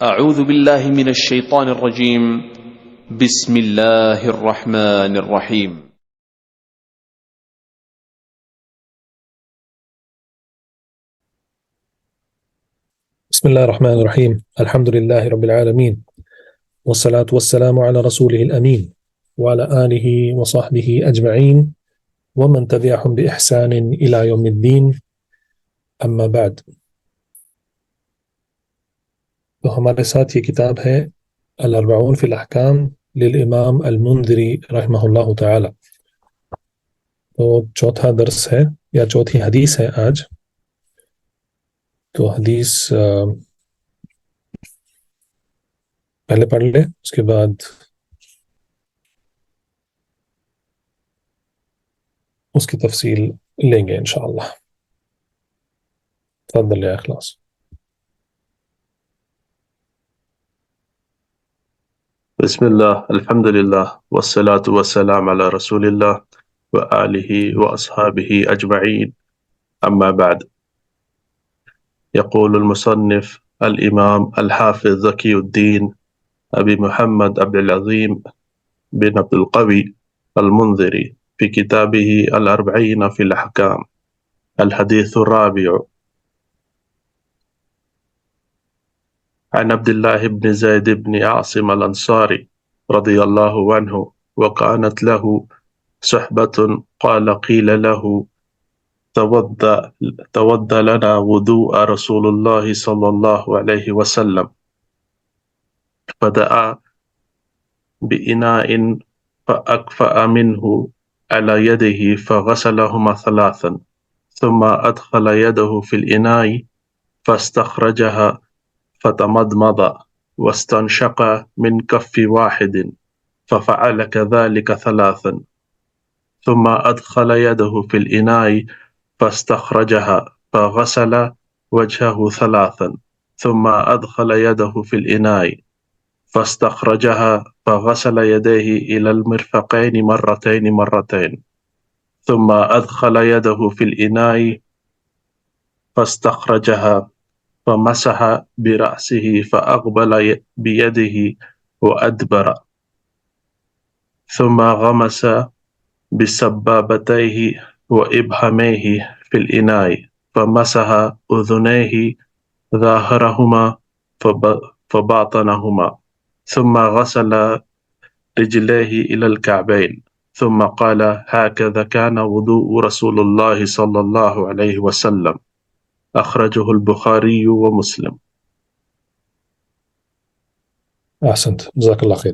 أعوذ بالله من الشيطان الرجيم. بسم الله الرحمن الرحيم. بسم الله الرحمن الرحيم. الحمد لله رب العالمين، والصلاة والسلام على رسوله الأمين وعلى آله وصحبه أجمعين ومن تبعهم بإحسان إلى يوم الدين. أما بعد، تو ہمارے ساتھ یہ کتاب ہے الاربعون فی الاحکام للامام المنذری رحمہ اللہ تعالی. تو چوتھا درس ہے یا چوتھی حدیث ہے آج. تو حدیث پہلے پڑھ لیں، اس کے بعد اس کی تفصیل لیں گے انشاءاللہ. تفضل یا اخلاص. بسم الله الحمد لله والصلاة والسلام على رسول الله وآله وأصحابه أجمعين. أما بعد، يقول المصنف الإمام الحافظ زكي الدين أبي محمد عبد العظيم بن عبد القوي المنذري في كتابه الأربعين في الأحكام الحديث الرابع عن عبد الله بن زيد بن عاصم الأنصاري رضي الله عنه وكانت له صحبة قال قيل له توضأ لنا وضوء رسول الله صلى الله عليه وسلم، فدعا بإناء فأكفأ منه على يده فغسلهما ثلاثا، ثم أدخل يده في الإناء فاستخرجها فتمضمض واستنشق من كف واحد، ففعل كذلك ثلاثا، ثم أدخل يده في الإناء فاستخرجها فغسل وجهه ثلاثا، ثم أدخل يده في الإناء فاستخرجها فغسل يديه إلى المرفقين مرتين، ثم أدخل يده في الإناء فاستخرجها فمسح برأسه فأقبل بيده وأدبر، ثم غمس بسبابتيه وإبهاميه في الإناء فمسح أذنيه ظاهرهما فباطنهما، ثم غسل رجليه إلى الكعبين، ثم قال هكذا كان وضوء رسول الله صلى الله عليه وسلم، اخرجه البخاری و مسلم. احسنت، جزاک اللہ خیر.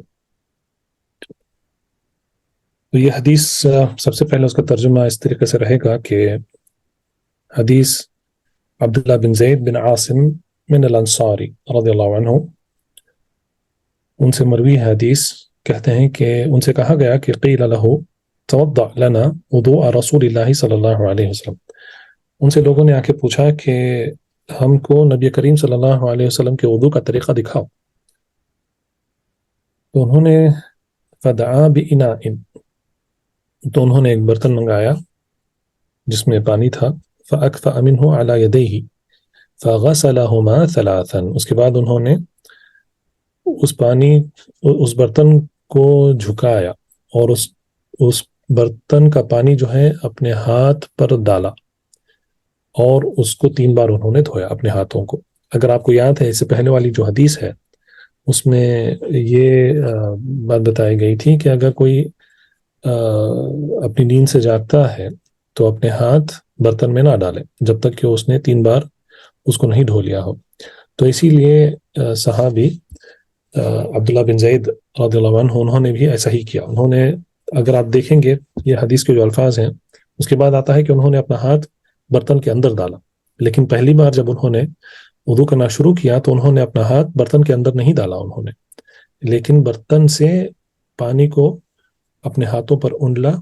تو یہ حدیث سب سے پہلے اس کا ترجمہ اس طریقے سے رہے گا کہ حدیث عبداللہ بن زید بن عاصم من الانصاری رضی اللہ عنہ، ان سے مروی حدیث، کہتے ہیں کہ ان سے کہا گیا کہ قیل له توضأ لنا وضوء رسول اللہ صلی اللہ علیہ وسلم. ان سے لوگوں نے آ کے پوچھا کہ ہم کو نبی کریم صلی اللہ علیہ وسلم کے وضو کا طریقہ دکھاؤ. تو انہوں نے فدعا بإناء، تو انہوں نے ایک برتن منگایا جس میں پانی تھا، فأكفأ منه على يديه فغسلهما ثلاثا. اس کے بعد انہوں نے اس برتن کو جھکایا اور اس برتن کا پانی جو ہے اپنے ہاتھ پر ڈالا اور اس کو 3 بار انہوں نے دھویا اپنے ہاتھوں کو. اگر آپ کو یاد ہے، اس سے پہلے والی جو حدیث ہے اس میں یہ بات بتائی گئی تھی کہ اگر کوئی اپنی نیند سے جاگتا ہے تو اپنے ہاتھ برتن میں نہ ڈالے جب تک کہ اس نے 3 بار اس کو نہیں دھو لیا ہو. تو اسی لیے صحابی عبداللہ بن زید رضی اللہ عنہ، انہوں نے بھی ایسا ہی کیا. انہوں نے، اگر آپ دیکھیں گے یہ حدیث کے جو الفاظ ہیں، اس کے بعد آتا ہے کہ انہوں نے اپنا ہاتھ برتن کے اندر ڈالا، لیکن پہلی بار جب انہوں نے وضو کرنا شروع کیا تو انہوں نے اپنا ہاتھ برتن کے اندر نہیں ڈالا انہوں نے، لیکن برتن سے پانی کو اپنے ہاتھوں پر انڈلا،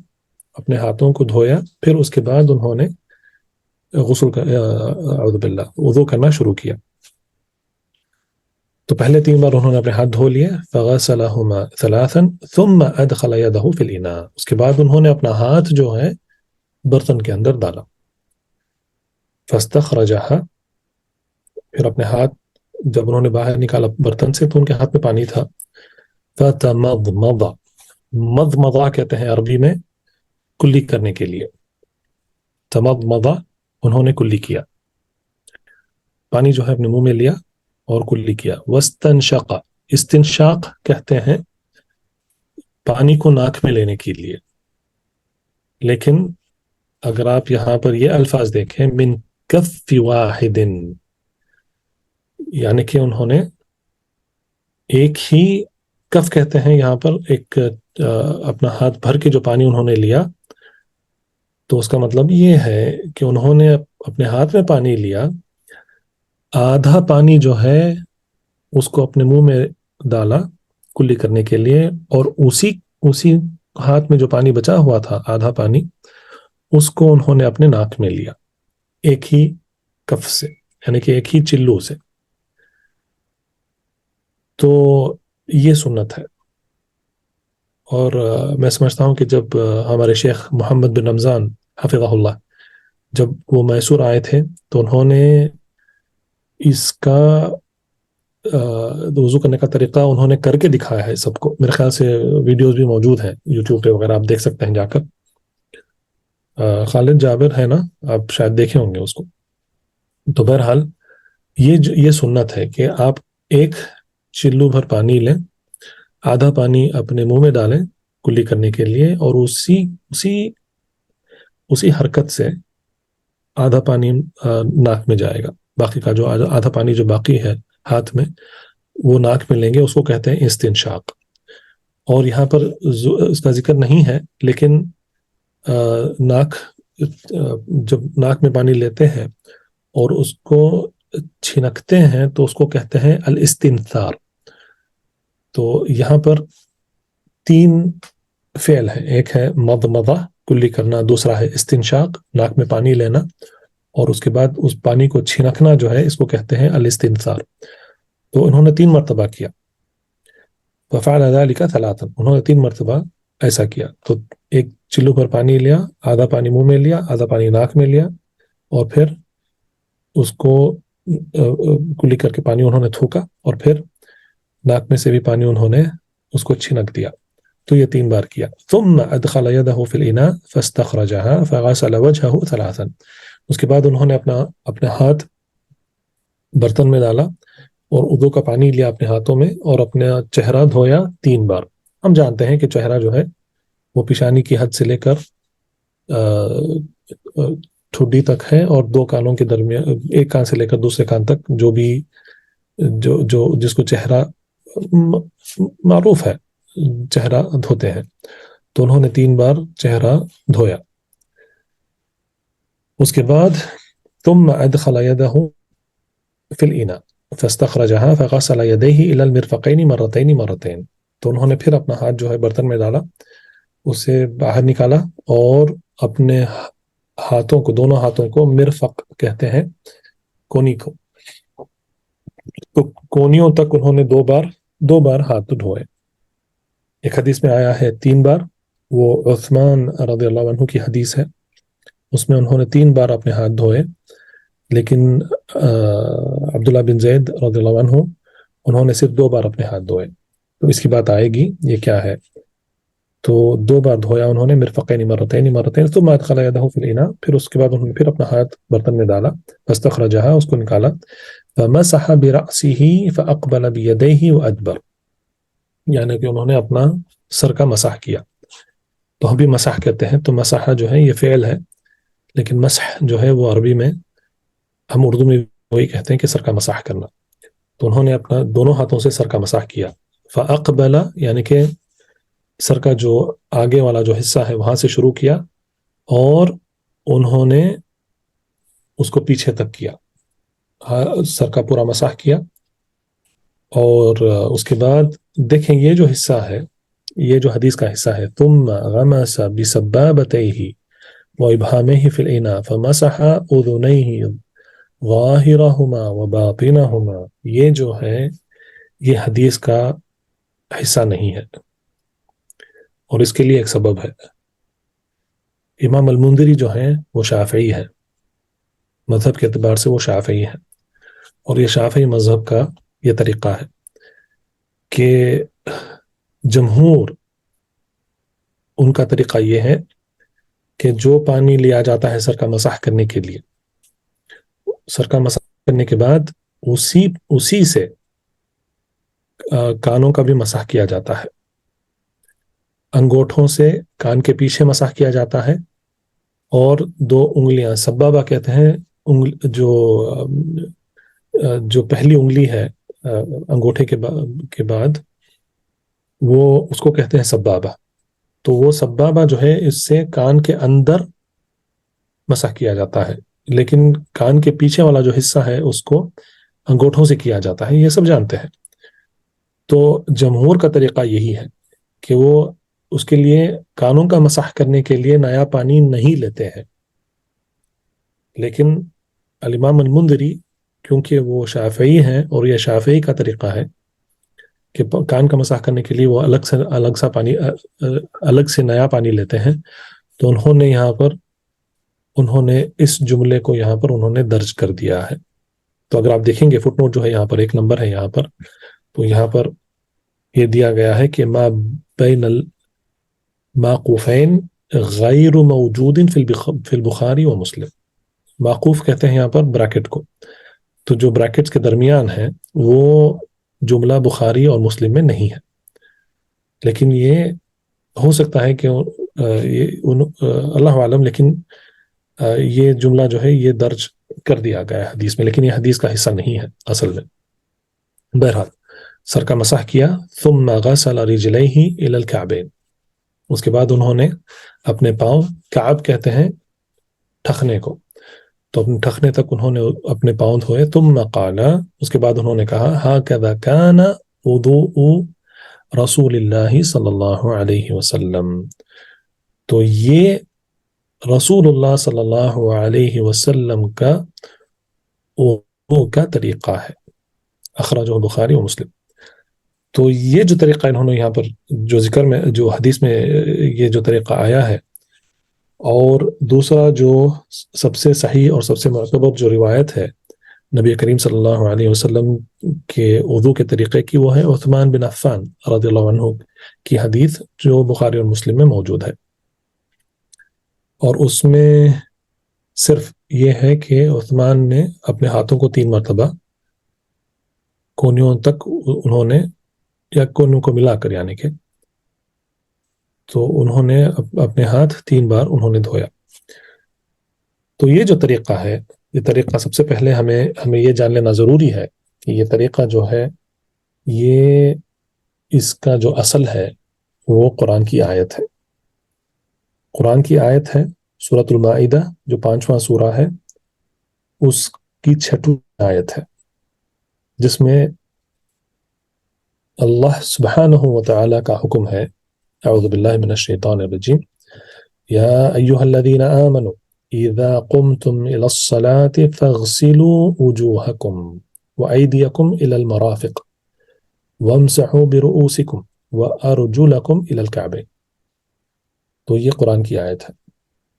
اپنے ہاتھوں کو دھویا، پھر اس کے بعد انہوں نے اعوذ باللہ وضو کرنا شروع کیا. تو پہلے 3 بار انہوں نے اپنے ہاتھ دھو لیے، فغسلہما ثلاثا ثم ادخل یدہ فی الاناء، اس کے بعد انہوں نے اپنا ہاتھ جو ہے برتن کے اندر ڈالا، فاستخرجها، پھر اپنے ہاتھ جب انہوں نے باہر نکالا برتن سے تو ان کے ہاتھ میں پانی تھا. فتمضمض، مضمضہ کہتے ہیں عربی میں کلی کرنے کے لیے. تمضمض، انہوں نے کلی کیا، پانی جو ہے اپنے منہ میں لیا اور کلی کیا. واستنشق، استنشاق کہتے ہیں پانی کو ناک میں لینے کے لیے. لیکن اگر آپ یہاں پر یہ الفاظ دیکھیں من کف واحد، یعنی کہ انہوں نے ایک ہی، کف کہتے ہیں یہاں پر ایک اپنا ہاتھ بھر کے جو پانی انہوں نے لیا، تو اس کا مطلب یہ ہے کہ انہوں نے اپنے ہاتھ میں پانی لیا، آدھا پانی جو ہے اس کو اپنے منہ میں ڈالا کلی کرنے کے لیے، اور اسی ہاتھ میں جو پانی بچا ہوا تھا آدھا پانی، اس کو انہوں نے اپنے ناک میں لیا ایک ہی کف سے، یعنی کہ ایک ہی چلو سے. تو یہ سنت ہے. اور میں سمجھتا ہوں کہ جب ہمارے شیخ محمد بن رمضان حفظہ اللہ جب وہ میسور آئے تھے تو انہوں نے اس کا وضو کرنے کا طریقہ انہوں نے کر کے دکھایا ہے سب کو. میرے خیال سے ویڈیوز بھی موجود ہیں یوٹیوب پہ وغیرہ، آپ دیکھ سکتے ہیں جا کر. خالد جابر ہے نا، آپ شاید دیکھے ہوں گے اس کو. تو بہرحال یہ سنت ہے کہ آپ ایک چلو بھر پانی لیں، آدھا پانی اپنے منہ میں ڈالیں کلی کرنے کے لیے، اور اسی حرکت سے آدھا پانی ناک میں جائے گا. باقی کا جو آدھا پانی جو باقی ہے ہاتھ میں، وہ ناک میں لیں گے، اس کو کہتے ہیں استنشاق. اور یہاں پر اس کا ذکر نہیں ہے، لیکن جب ناک میں پانی لیتے ہیں اور اس کو چھنکتے ہیں تو اس کو کہتے ہیں الاستنثار. تو یہاں پر 3 فعل ہے، ایک ہے مضمضہ کلی کرنا، دوسرا ہے استنشاق ناک میں پانی لینا، اور اس کے بعد اس پانی کو چھنکنا جو ہے اس کو کہتے ہیں الاستنثار. تو انہوں نے 3 مرتبہ کیا. ففعل ذلك 3، انہوں نے 3 مرتبہ ایسا کیا. تو ایک چلو پر پانی لیا، آدھا پانی منہ میں لیا، آدھا پانی ناک میں لیا، اور پھر اس کو کلی کر کے پانی انہوں نے تھوکا، اور پھر ناک میں سے بھی پانی انہوں نے اس کو چھنک دیا. تو یہ 3 بار کیا. ثم ادخل يده في الاناء فاستخرجها فغسل وجهه 3. اس کے بعد انہوں نے اپنے ہاتھ برتن میں ڈالا اور وضو کا پانی لیا اپنے ہاتھوں میں، اور اپنا چہرہ دھویا 3 بار. ہم جانتے ہیں کہ چہرہ جو ہے وہ پیشانی کی حد سے لے کر ٹھڈی تک ہے، اور 2 کانوں کے درمیان، ایک کان سے لے کر دوسرے کان تک جو بھی جس کو چہرہ معروف ہے چہرہ دھوتے ہیں. تو انہوں نے 3 بار چہرہ دھویا. اس کے بعد ثم ادخل يده في الاناء فاستخرجها فغسل يديه الى المرفقين مرتين. تو انہوں نے پھر اپنا ہاتھ جو ہے برتن میں ڈالا، اسے باہر نکالا، اور اپنے ہاتھوں کو، دونوں ہاتھوں کو مرفق کہتے ہیں کونی کو، تو کونیوں تک انہوں نے 2 بار ہاتھ دھوئے. ایک حدیث میں آیا ہے 3 بار، وہ عثمان رضی اللہ عنہ کی حدیث ہے، اس میں انہوں نے 3 بار اپنے ہاتھ دھوئے. لیکن عبداللہ بن زید رضی اللہ عنہ انہوں نے صرف 2 بار اپنے ہاتھ دھوئے. تو اس کی بات آئے گی یہ کیا ہے. تو 2 بار دھویا انہوں نے، مرفقین مرتين ثم ادخل يده في الاناء، پھر اس کے بعد انہوں نے پھر اپنا ہاتھ برتن میں ڈالا، فاستخرجها، اس کو نکالا، فمسح برأسه فاقبل بيديه وادبر، یعنی کہ انہوں نے اپنا سر کا مسح کیا. تو ہم بھی مسح کہتے ہیں. تو مسح جو ہے یہ فعل ہے، لیکن مسح جو ہے وہ عربی میں ہم اردو میں وہی کہتے ہیں کہ سر کا مسح کرنا. تو انہوں نے اپنا دونوں ہاتھوں سے سر کا مسح کیا. فاقبل یعنی کہ سر کا جو آگے والا جو حصہ ہے وہاں سے شروع کیا، اور انہوں نے اس کو پیچھے تک کیا، سر کا پورا مسح کیا. اور اس کے بعد دیکھیں یہ جو حصہ ہے، یہ جو حدیث کا حصہ ہے، ثم غمس بسبابتيه وابهامه في الاناء فمسح اذنيه ظاهرهما وباطنهما، یہ جو ہے یہ حدیث کا حصہ نہیں ہے، اور اس کے لیے ایک سبب ہے. امام المنذری جو ہیں وہ شافعی ہیں، مذہب کے اعتبار سے وہ شافعی ہیں. اور یہ شافعی مذہب کا یہ طریقہ ہے کہ جمہور ان کا طریقہ یہ ہے کہ جو پانی لیا جاتا ہے سر کا مسح کرنے کے لیے، سر کا مسح کرنے کے بعد اسی سے کانوں کا بھی مسح کیا جاتا ہے، انگوٹھوں سے کان کے پیچھے مسح کیا جاتا ہے، اور 2 انگلیاں سبابہ کہتے ہیں، جو پہلی انگلی ہے انگوٹھے کے بعد وہ اس کو کہتے ہیں سبابہ، تو وہ سبابہ جو ہے اس سے کان کے اندر مسح کیا جاتا ہے، لیکن کان کے پیچھے والا جو حصہ ہے اس کو انگوٹھوں سے کیا جاتا ہے، یہ سب جانتے ہیں۔ تو جمہور کا طریقہ یہی ہے کہ وہ اس کے لیے کانوں کا مسح کرنے کے لیے نیا پانی نہیں لیتے ہیں، لیکن الامام المنذری کیونکہ وہ شافعی ہیں اور یہ شافعی کا طریقہ ہے کہ کان کا مسح کرنے کے لیے وہ الگ سے نیا پانی لیتے ہیں، تو انہوں نے اس جملے کو یہاں پر انہوں نے درج کر دیا ہے۔ تو اگر آپ دیکھیں گے فٹ نوٹ جو ہے یہاں پر 1 نمبر ہے یہاں پر، تو یہاں پر یہ دیا گیا ہے کہ ما بین الماقوفین غیر موجود فی البخاری و مسلم۔ معقوف کہتے ہیں یہاں پر بریکٹ کو، تو جو بریکٹس کے درمیان ہے وہ جملہ بخاری اور مسلم میں نہیں ہے، لیکن یہ ہو سکتا ہے کہ اللہ عالم، لیکن یہ جملہ جو ہے یہ درج کر دیا گیا ہے حدیث میں، لیکن یہ حدیث کا حصہ نہیں ہے اصل میں۔ بہرحال سر کا مسح کیا، ثم غسل رجلیہ الی الکعبین، اس کے بعد انہوں نے اپنے پاؤں، کعب کہتے ہیں ٹخنے کو، تو اپنے ٹخنے تک انہوں نے اپنے پاؤں دھوئے، ثم قال، اس کے بعد انہوں نے کہا ہاکذا کان وضوء رسول اللہ صلی اللہ علیہ وسلم، تو یہ رسول اللہ صلی اللہ علیہ وسلم کا وضوء کا طریقہ ہے، اخرجہ بخاری و مسلم۔ تو یہ جو طریقہ انہوں نے یہاں پر جو ذکر میں، جو حدیث میں یہ جو طریقہ آیا ہے، اور دوسرا جو سب سے صحیح اور سب سے معتبر جو روایت ہے نبی کریم صلی اللہ علیہ وسلم کے وضو کے طریقے کی، وہ ہے عثمان بن عفان رضی اللہ عنہ کی حدیث جو بخاری اور مسلم میں موجود ہے، اور اس میں صرف یہ ہے کہ عثمان نے اپنے ہاتھوں کو 3 مرتبہ کونیوں تک انہوں نے، یا کونیوں کو ملا کر یعنی کہ، تو انہوں نے اپنے ہاتھ 3 بار انہوں نے دھویا۔ تو یہ جو طریقہ ہے، یہ طریقہ سب سے پہلے ہمیں یہ جان لینا ضروری ہے کہ یہ طریقہ جو ہے، یہ اس کا جو اصل ہے وہ قرآن کی آیت ہے، قرآن کی آیت ہے سورۃ المائدہ جو 5واں سورہ ہے، اس کی 6ویں آیت ہے، جس میں اللہ سبحانہ وتعالی کا حکم ہے، اعوذ باللہ من الشیطان الرجیم، یا ایہا الذین آمنوا اذا قمتم الى الصلاة فاغسلوا وجوہکم وایدیکم الى المرافق وامسحوا برؤوسکم وارجلکم الى الکعبین۔ تو یہ قرآن کی آیت ہے۔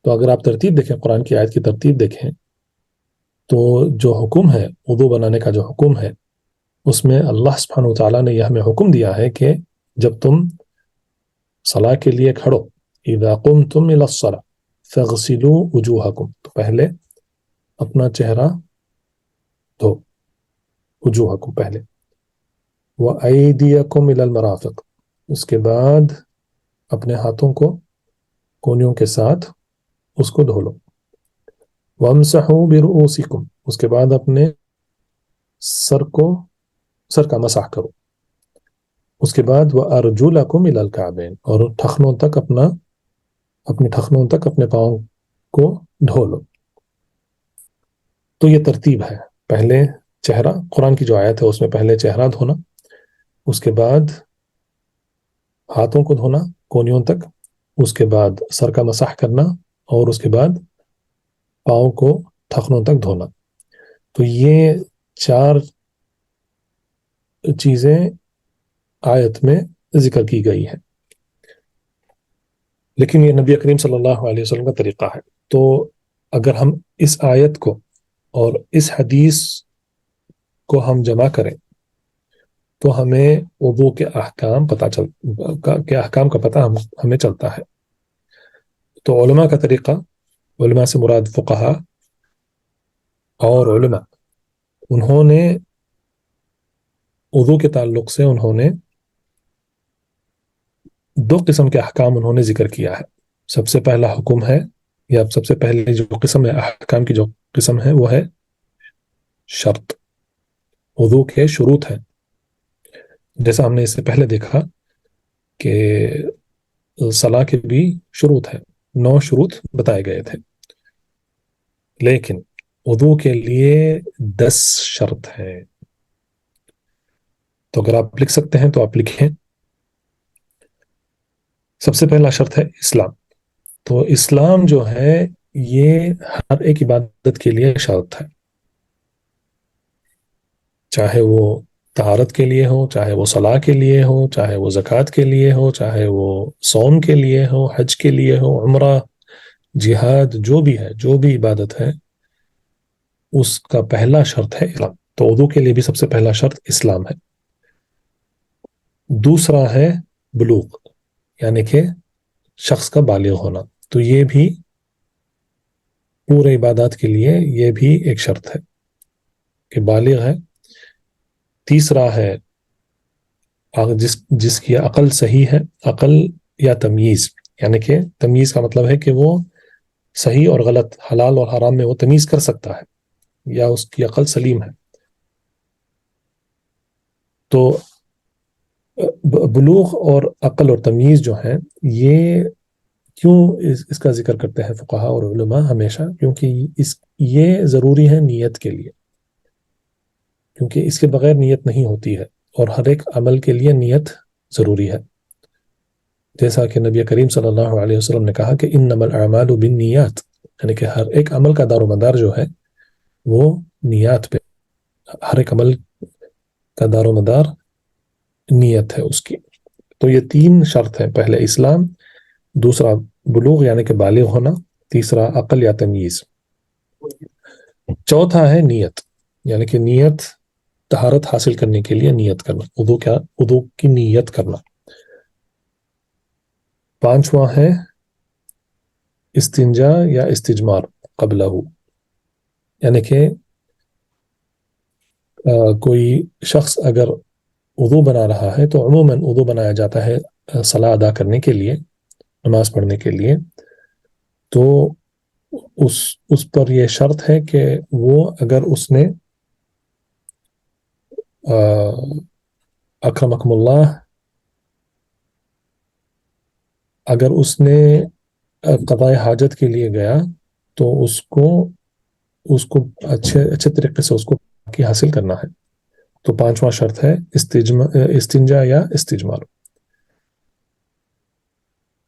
تو اگر آپ ترتیب دیکھیں، قرآن کی آیت کی ترتیب دیکھیں، تو جو حکم ہے وضو بنانے کا جو حکم ہے، اس میں اللہ سبحانہ وتعالیٰ نے یہ ہمیں حکم دیا ہے کہ جب تم صلاح کے لیے کھڑو، اذا قمتم الى الصلاة فاغسلوا وجوہکم، تو پہلے اپنا چہرہ دھو، وجوہکم پہلے، وایدیکم الى المرافق، اس کے بعد اپنے ہاتھوں کو کونیوں کے ساتھ اس کو دھو لو، وامسحوا برؤوسکم، اس کے بعد اپنے سر کا مسح کرو، اس کے بعد وارجلکم الی الکعبین، اور ٹخنوں تک اپنے ٹخنوں تک اپنے پاؤں کو دھو لو۔ تو یہ ترتیب ہے، پہلے چہرہ، قرآن کی جو آیت ہے اس میں پہلے چہرہ دھونا، اس کے بعد ہاتھوں کو دھونا کونیوں تک، اس کے بعد سر کا مسح کرنا، اور اس کے بعد پاؤں کو ٹخنوں تک دھونا۔ تو یہ 4 چیزیں آیت میں ذکر کی گئی ہے، لیکن یہ نبی کریم صلی اللہ علیہ وسلم کا طریقہ ہے۔ تو اگر ہم اس آیت کو اور اس حدیث کو ہم جمع کریں تو ہمیں وضو کے احکام کا پتہ ہمیں چلتا ہے. تو علماء کا طریقہ، علماء سے مراد فقہا اور علماء، انہوں نے وضو کے تعلق سے انہوں نے 2 قسم کے احکام انہوں نے ذکر کیا ہے. سب سے پہلا حکم ہے، یا سب سے پہلے جو قسم ہے احکام کی جو قسم ہے وہ ہے شرط. وضو کے شروط ہیں. جیسا ہم نے اس سے پہلے دیکھا کہ صلاح کے بھی شروط ہیں، 9 شروط بتائے گئے تھے، لیکن وضو کے لیے 10 شرط ہیں. تو اگر آپ لکھ سکتے ہیں تو آپ لکھیں. سب سے پہلا شرط ہے اسلام. تو اسلام جو ہے یہ ہر ایک عبادت کے لیے شرط ہے، چاہے وہ طہارت کے لیے ہو، چاہے وہ صلاح کے لیے ہو، چاہے وہ زکوٰۃ کے لیے ہو، چاہے وہ صوم کے لیے ہو، حج کے لیے ہو، عمرہ، جہاد، جو بھی ہے، جو بھی عبادت ہے، اس کا پہلا شرط ہے اسلام. تو وضو کے لیے بھی سب سے پہلا شرط اسلام ہے. دوسرا ہے بلوغ، یعنی کہ شخص کا بالغ ہونا. تو یہ بھی پورے عبادات کے لیے یہ بھی ایک شرط ہے کہ بالغ ہے. تیسرا ہے جس کی عقل صحیح ہے، عقل یا تمیز، یعنی کہ تمیز کا مطلب ہے کہ وہ صحیح اور غلط، حلال اور حرام میں وہ تمیز کر سکتا ہے، یا اس کی عقل سلیم ہے. تو بلوغ اور عقل اور تمیز جو ہیں، یہ کیوں اس کا ذکر کرتے ہیں فقہا اور علماء ہمیشہ؟ کیونکہ یہ ضروری ہے نیت کے لیے، کیونکہ اس کے بغیر نیت نہیں ہوتی ہے، اور ہر ایک عمل کے لیے نیت ضروری ہے. جیسا کہ نبی کریم صلی اللہ علیہ وسلم نے کہا کہ انما الاعمال بالنیات، یعنی کہ ہر ایک عمل کا دار و مدار جو ہے وہ نیات پہ، ہر ایک عمل کا دار و مدار نیت ہے اس کی. تو یہ 3 شرط ہیں، پہلے اسلام، دوسرا بلوغ یعنی کہ بالغ ہونا، تیسرا عقل یا تمیز، چوتھا ہے نیت، یعنی کہ نیت طہارت حاصل کرنے کے لیے نیت کرنا، وضو کی نیت کرنا. پانچواں ہے استنجا یا استجمار قبلہ، یعنی کہ کوئی شخص اگر وضو بنا رہا ہے، تو عموماً وضو بنایا جاتا ہے صلاح ادا کرنے کے لیے، نماز پڑھنے کے لیے. تو اس پر یہ شرط ہے کہ وہ اگر اس نے اکرمکم اللہ، اگر اس نے قضاء حاجت کے لیے گیا تو اس کو اچھے طریقے سے اس کو پاکی حاصل کرنا ہے. تو پانچواں شرط ہے استنجا یا استجمار.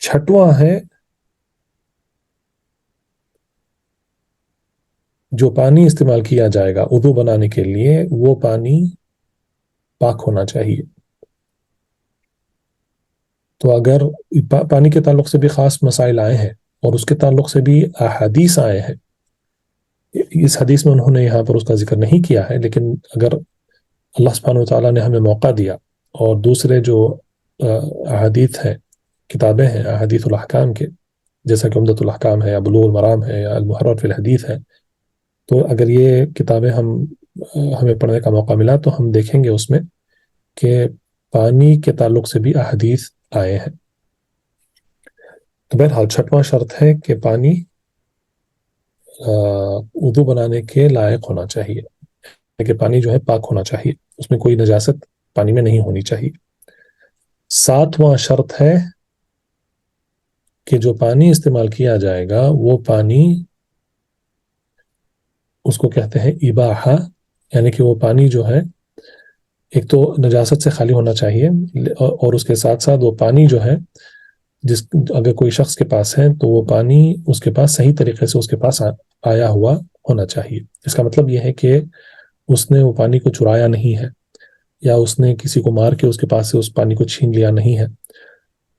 چھٹواں ہے جو پانی استعمال کیا جائے گا وضو بنانے کے لیے، وہ پانی پاک ہونا چاہیے. تو اگر پانی کے تعلق سے بھی خاص مسائل آئے ہیں، اور اس کے تعلق سے بھی احادیث آئے ہیں. اس حدیث میں انہوں نے یہاں پر اس کا ذکر نہیں کیا ہے، لیکن اگر اللہ سبحانہ وتعالیٰ نے ہمیں موقع دیا اور دوسرے جو احادیث ہیں، کتابیں ہیں احادیث الاحکام کے، جیسا کہ عمدۃ الاحکام ہے، یا بلوغ المرام ہے، یا المحرر فی الحدیث ہے، تو اگر یہ کتابیں ہمیں پڑھنے کا موقع ملا تو ہم دیکھیں گے اس میں کہ پانی کے تعلق سے بھی احادیث آئے ہیں. تو بہرحال چھٹواں شرط ہے کہ پانی وضو بنانے کے لائق ہونا چاہیے، کہ پانی جو ہے پاک ہونا چاہیے، اس میں کوئی نجاست پانی میں نہیں ہونی چاہیے. ساتواں شرط ہے کہ جو پانی استعمال کیا جائے گا وہ پانی، اس کو کہتے ہیں اباحہ، یعنی کہ وہ پانی جو ہے ایک تو نجاست سے خالی ہونا چاہیے، اور اس کے ساتھ ساتھ وہ پانی جو ہے اگر کوئی شخص کے پاس ہے تو وہ پانی اس کے پاس صحیح طریقے سے اس کے پاس آیا ہوا ہونا چاہیے. اس کا مطلب یہ ہے کہ اس نے وہ پانی کو چرایا نہیں ہے، یا اس نے کسی کو مار کے اس کے پاس سے اس پانی کو چھین لیا نہیں ہے.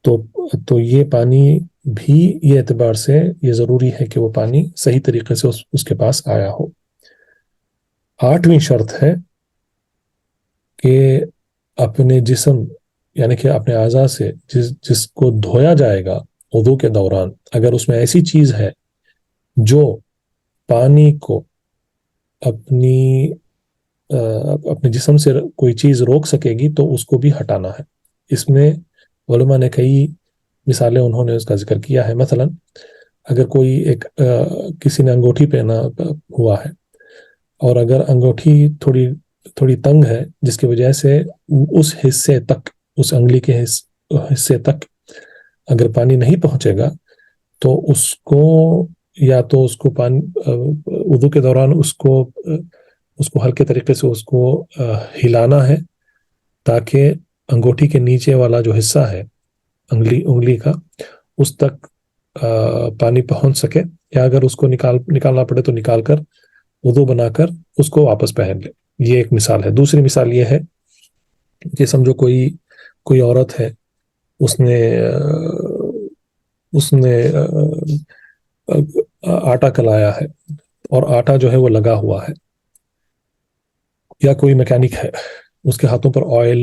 تو یہ پانی بھی یہ اعتبار سے یہ ضروری ہے کہ وہ پانی صحیح طریقے سے اس کے پاس آیا ہو. 8ویں شرط ہے کہ اپنے جسم یعنی کہ اپنے اعضاء سے جس کو دھویا جائے گا وضو کے دوران، اگر اس میں ایسی چیز ہے جو پانی کو اپنی اپنے جسم سے کوئی چیز روک سکے گی تو اس کو بھی ہٹانا ہے۔ اس میں علماء نے کئی مثالیں انہوں نے اس کا ذکر کیا ہے۔ مثلا اگر کوئی کسی نے انگوٹھی پہنا ہوا ہے اور اگر انگوٹھی تھوڑی تنگ ہے، جس کی وجہ سے اس حصے تک، اس انگلی کے حصے تک اگر پانی نہیں پہنچے گا تو اس کو یا تو اس کو وضو کے دوران اس کو ہلکے طریقے سے اس کو ہلانا ہے تاکہ انگوٹھی کے نیچے والا جو حصہ ہے انگلی کا اس تک پانی پہنچ سکے، یا اگر اس کو نکالنا پڑے تو نکال کر وضو بنا کر اس کو واپس پہن لے۔ یہ ایک مثال ہے۔ دوسری مثال یہ ہے کہ سمجھو کوئی عورت ہے، اس نے آٹا کلایا ہے اور آٹا جو ہے وہ لگا ہوا ہے، یا کوئی میکینک ہے، اس کے ہاتھوں پر آئل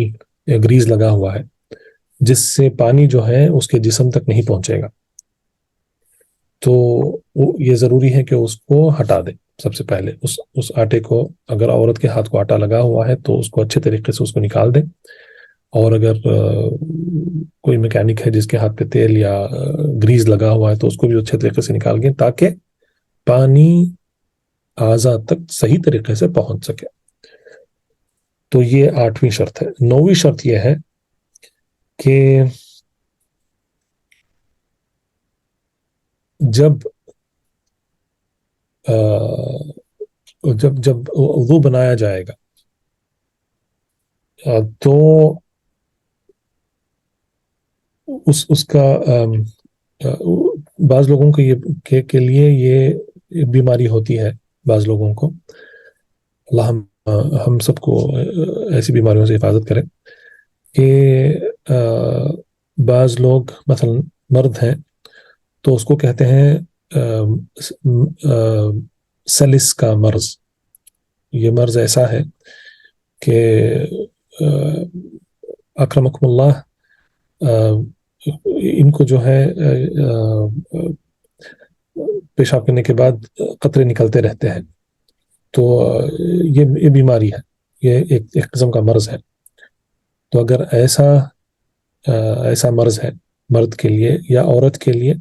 یا گریز لگا ہوا ہے جس سے پانی جو ہے اس کے جسم تک نہیں پہنچے گا، تو یہ ضروری ہے کہ اس کو ہٹا دے۔ سب سے پہلے اس آٹے کو، اگر عورت کے ہاتھ کو آٹا لگا ہوا ہے تو اس کو اچھے طریقے سے اس کو نکال دے، اور اگر کوئی میکینک ہے جس کے ہاتھ پہ تیل یا گریز لگا ہوا ہے تو اس کو بھی اچھے طریقے سے نکال دیں تاکہ پانی اعضاء تک صحیح طریقے سے پہنچ سکے۔ تو یہ 8ویں شرط ہے۔ 9ویں شرط یہ ہے کہ جب وضو بنایا جائے گا تو اس کا بعض لوگوں کے لیے یہ بیماری ہوتی ہے، بعض لوگوں کو، اللہ ہم سب کو ایسی بیماریوں سے حفاظت کرے، کہ بعض لوگ مثلا مرد ہیں تو اس کو کہتے ہیں سلس کا مرض۔ یہ مرض ایسا ہے کہ اکرمکم اللہ ان کو جو ہے پیشاب کرنے کے بعد قطرے نکلتے رہتے ہیں، تو یہ بیماری ہے، یہ ایک قسم کا مرض ہے۔ تو اگر ایسا مرض ہے مرد کے لیے یا عورت کے لیے،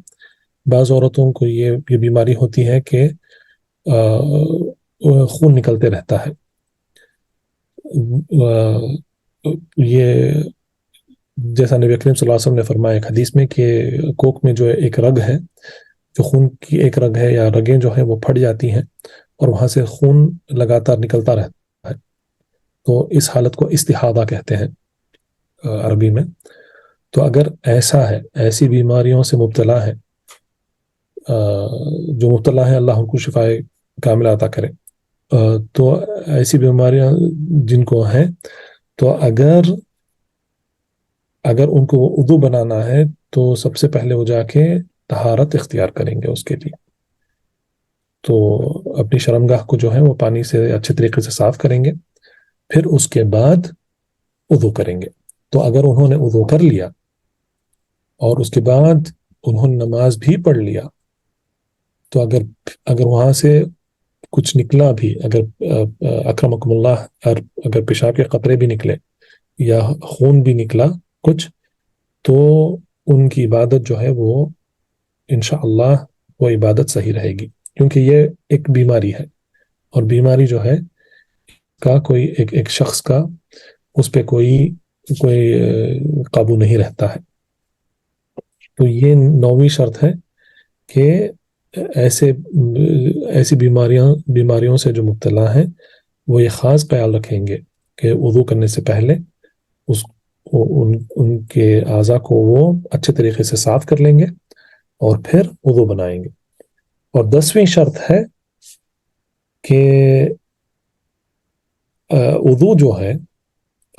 بعض عورتوں کو یہ بیماری ہوتی ہے کہ خون نکلتے رہتا ہے۔ یہ جیسا نبی کریم صلی اللہ علیہ وسلم نے فرمایا ایک حدیث میں کہ کوک میں جو ایک رگ ہے، جو خون کی ایک رگ ہے یا رگیں جو ہیں وہ پھٹ جاتی ہیں اور وہاں سے خون لگاتار نکلتا رہتا ہے، تو اس حالت کو استحاضہ کہتے ہیں عربی میں۔ تو اگر ایسا ہے، ایسی بیماریوں سے مبتلا ہے، جو مبتلا ہے اللہ ان کو شفائے کاملہ عطا کرے، تو ایسی بیماریاں جن کو ہیں، تو اگر ان کو وضو بنانا ہے تو سب سے پہلے وہ جا کے طہارت اختیار کریں گے اس کے لیے۔ تو اپنی شرمگاہ کو جو ہے وہ پانی سے اچھے طریقے سے صاف کریں گے، پھر اس کے بعد وضو کریں گے۔ تو اگر انہوں نے وضو کر لیا اور اس کے بعد انہوں نے نماز بھی پڑھ لیا، تو اگر وہاں سے کچھ نکلا بھی، اگر اکرمکم اللہ اگر پیشاب کے قطرے بھی نکلے یا خون بھی نکلا کچھ، تو ان کی عبادت جو ہے وہ انشاءاللہ وہ عبادت صحیح رہے گی، کیونکہ یہ ایک بیماری ہے، اور بیماری جو ہے کا کوئی ایک شخص کا اس پہ کوئی قابو نہیں رہتا ہے۔ تو یہ 9ویں شرط ہے کہ ایسی بیماریوں سے جو مبتلا ہیں وہ یہ خاص خیال رکھیں گے کہ وضو کرنے سے پہلے ان کے اعضاء کو وہ اچھے طریقے سے صاف کر لیں گے اور پھر وضو بنائیں گے۔ اور 10ویں شرط ہے کہ وضو جو ہے،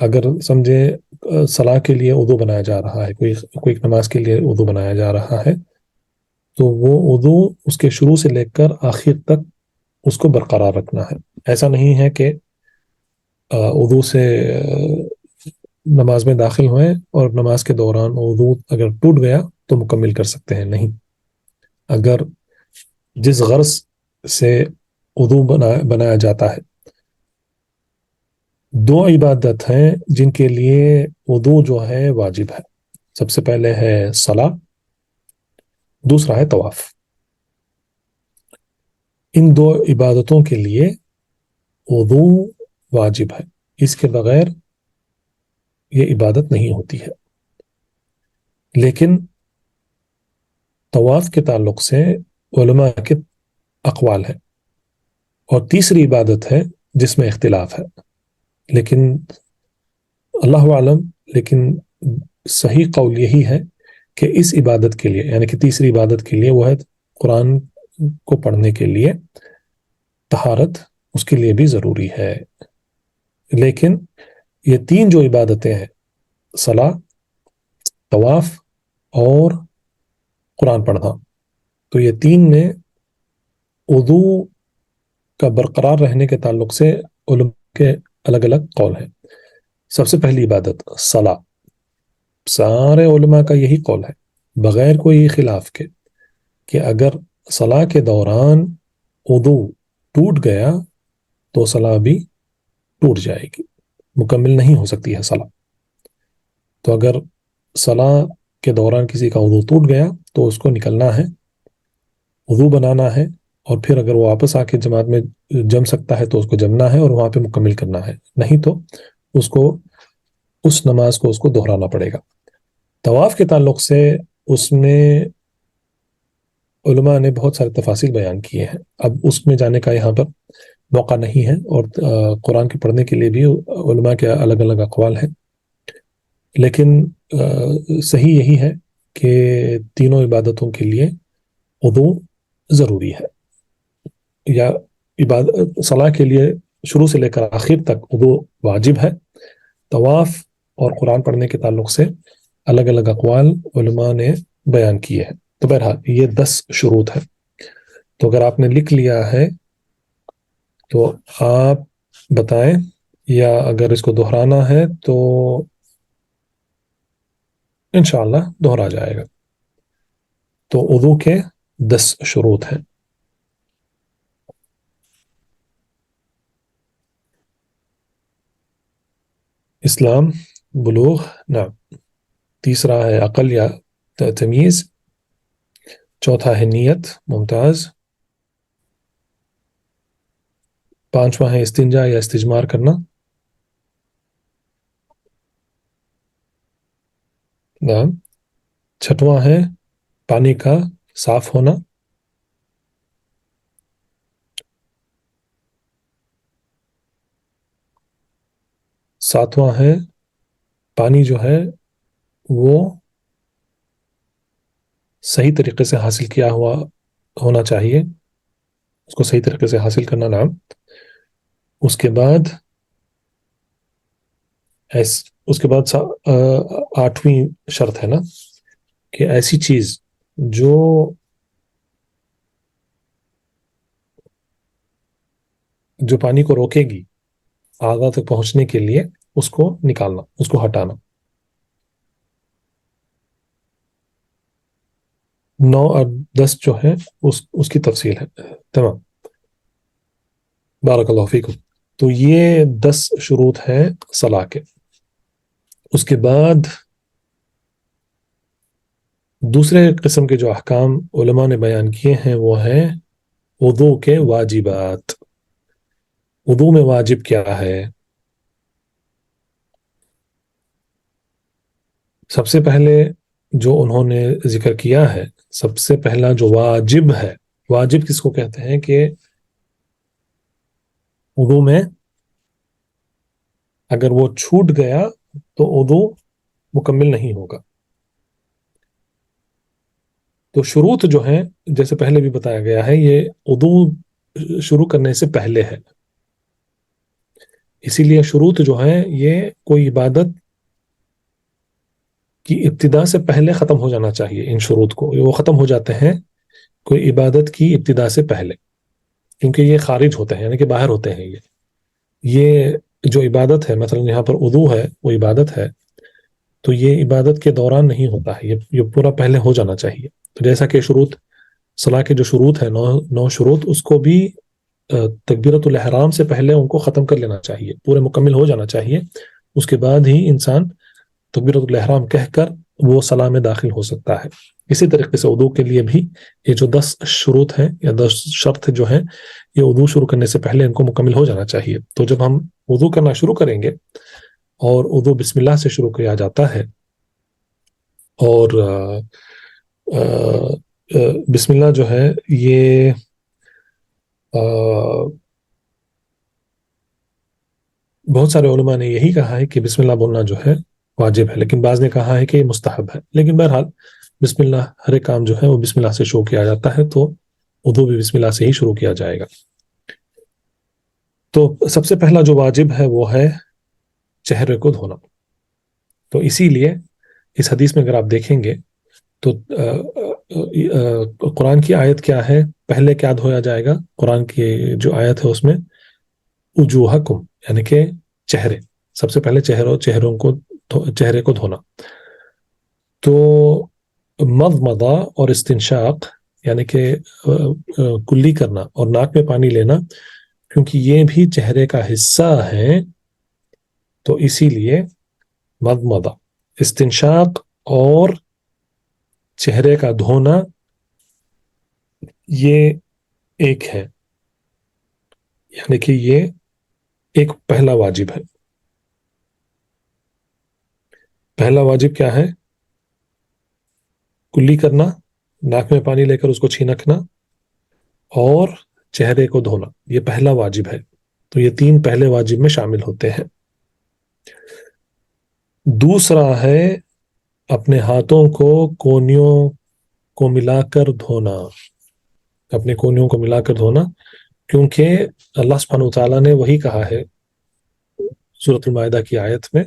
اگر سمجھے صلاح کے لیے وضو بنایا جا رہا ہے، کوئی نماز کے لیے وضو بنایا جا رہا ہے، تو وہ وضو اس کے شروع سے لے کر آخر تک اس کو برقرار رکھنا ہے۔ ایسا نہیں ہے کہ وضو سے نماز میں داخل ہوئے اور نماز کے دوران وضو اگر ٹوٹ گیا تو مکمل کر سکتے ہیں؟ نہیں. اگر جس غرض سے وضو بنایا جاتا ہے، دو عبادت ہیں جن کے لیے وضو جو ہے واجب ہے. سب سے پہلے ہے صلاۃ، دوسرا ہے طواف. ان دو عبادتوں کے لیے وضو واجب ہے، اس کے بغیر یہ عبادت نہیں ہوتی ہے. لیکن طواف کے تعلق سے علماء کے اقوال ہے، اور تیسری عبادت ہے جس میں اختلاف ہے، لیکن اللہ عالم، لیکن صحیح قول یہی ہے کہ اس عبادت کے لیے، یعنی کہ تیسری عبادت کے لیے، وہ ہے قرآن کو پڑھنے کے لیے طہارت اس کے لیے بھی ضروری ہے. لیکن یہ تین جو عبادتیں ہیں، صلاۃ، طواف اور قرآن پڑھنا، تو یہ تین میں وضو کا برقرار رہنے کے تعلق سے علماء کے الگ الگ قول ہیں. سب سے پہلی عبادت صلاۃ، سارے علماء کا یہی قول ہے بغیر کوئی خلاف کے کہ اگر صلاح کے دوران وضو ٹوٹ گیا تو صلاح بھی ٹوٹ جائے گی، مکمل نہیں ہو سکتی ہے صلاح. تو اگر صلاح کے دوران کسی کا وضو ٹوٹ گیا تو اس کو نکلنا ہے، وضو بنانا ہے، اور پھر اگر وہ واپس آ کے جماعت میں جم سکتا ہے تو اس کو جمنا ہے اور وہاں پہ مکمل کرنا ہے، نہیں تو اس کو اس نماز کو اس کو دہرانا پڑے گا. طواف کے تعلق سے اس میں علماء نے بہت سارے تفاصیل بیان کیے ہیں، اب اس میں جانے کا یہاں پر موقع نہیں ہے، اور قرآن کے پڑھنے کے لیے بھی علماء کے الگ الگ اقوال ہیں. لیکن صحیح یہی ہے کہ تینوں عبادتوں کے لیے وضو ضروری ہے، یا صلاح کے لیے شروع سے لے کر آخر تک وضو واجب ہے. طواف اور قرآن پڑھنے کے تعلق سے الگ الگ اقوال علماء نے بیان کیے ہیں. تو بہرحال یہ 10 شروط ہے. تو اگر آپ نے لکھ لیا ہے تو آپ بتائیں، یا اگر اس کو دہرانا ہے تو انشاءاللہ دہرا جائے گا. تو وضو کے 10 شروط ہیں. اسلام، بلوغ، نعم. تیسرا ہے عقل یا تمیز. چوتھا ہے نیت، ممتاز. پانچواں ہے استنجا یا استجمار کرنا، نعم. چھٹواں ہے پانی کا صاف ہونا. ساتواں ہے پانی جو ہے وہ صحیح طریقے سے حاصل کیا ہوا ہونا چاہیے، اس کو صحیح طریقے سے حاصل کرنا، نعم. اس کے بعد آٹھویں شرط ہے نا کہ ایسی چیز جو پانی کو روکے گی اعضاء تک پہنچنے کے لیے، اس کو نکالنا، اس کو ہٹانا. 9 اور 10 جو ہے اس کی تفصیل ہے. تمام، بارک اللہ فیکم. تو یہ 10 شروط ہیں صلاح کے. اس کے بعد دوسرے قسم کے جو احکام علماء نے بیان کیے ہیں وہ ہیں وضو کے واجبات. وضو میں واجب کیا ہے؟ سب سے پہلے جو انہوں نے ذکر کیا ہے، سب سے پہلا جو واجب ہے، واجب کس کو کہتے ہیں کہ وضو میں اگر وہ چھوٹ گیا تو وضو مکمل نہیں ہوگا. تو شروط جو ہیں، جیسے پہلے بھی بتایا گیا ہے، یہ وضو شروع کرنے سے پہلے ہے. اسی لیے شروط جو ہیں یہ کوئی عبادت کی ابتدا سے پہلے ختم ہو جانا چاہیے. ان شروط کو وہ ختم ہو جاتے ہیں کوئی عبادت کی ابتدا سے پہلے، کیونکہ یہ خارج ہوتے ہیں، یعنی کہ باہر ہوتے ہیں. یہ جو عبادت ہے، مثلا یہاں پر وضو ہے، وہ عبادت ہے، تو یہ عبادت کے دوران نہیں ہوتا ہے، یہ پورا پہلے ہو جانا چاہیے. تو جیسا کہ شروط صلاح کے جو شروط ہے، نو شروط، اس کو بھی تکبیرۃ الاحرام سے پہلے ان کو ختم کر لینا چاہیے، پورے مکمل ہو جانا چاہیے. اس کے بعد ہی انسان تکبیرۃ الاحرام کہہ کر وہ صلاح میں داخل ہو سکتا ہے. اسی طریقے سے وضو کے لیے بھی یہ جو 10 شروط ہیں یا 10 شرط جو ہیں، یہ وضو شروع کرنے سے پہلے ان کو مکمل ہو جانا چاہیے. تو جب ہم وضو کرنا شروع کریں گے، اور وضو بسم اللہ سے شروع کیا جاتا ہے، اور بسم اللہ جو ہے یہ بہت سارے علماء نے یہی کہا ہے کہ بسم اللہ بولنا جو ہے واجب ہے، لیکن بعض نے کہا ہے کہ یہ مستحب ہے. لیکن بہرحال بسم اللہ، ہر ایک کام جو ہے وہ بسم اللہ سے شروع کیا جاتا ہے، تو وضو بھی بسم اللہ سے ہی شروع کیا جائے گا. تو سب سے پہلا جو واجب ہے وہ ہے چہرے کو دھونا. تو اسی لیے اس حدیث میں اگر آپ دیکھیں گے تو قرآن کی آیت کیا ہے، پہلے کیا دھویا جائے گا؟ قرآن کی جو آیت ہے اس میں وجوہکم، یعنی کہ چہرے، سب سے پہلے چہرے کو دھونا. تو مضمضہ اور استنشاق، یعنی کہ کلی کرنا اور ناک میں پانی لینا، کیونکہ یہ بھی چہرے کا حصہ ہے، تو اسی لیے مضمضہ، استنشاق اور چہرے کا دھونا یہ ایک ہے، یعنی کہ یہ ایک پہلا واجب ہے. پہلا واجب کیا ہے؟ کلی کرنا، ناک میں پانی لے کر اس کو چھینکنا، اور چہرے کو دھونا، یہ پہلا واجب ہے. تو یہ 3 پہلے واجب میں شامل ہوتے ہیں. دوسرا ہے اپنے ہاتھوں کو کونیوں کو ملا کر دھونا، اپنے کونیوں کو ملا کر دھونا، کیونکہ اللہ سبحانہ وتعالیٰ نے وہی کہا ہے سورۃ المائدہ کی آیت میں،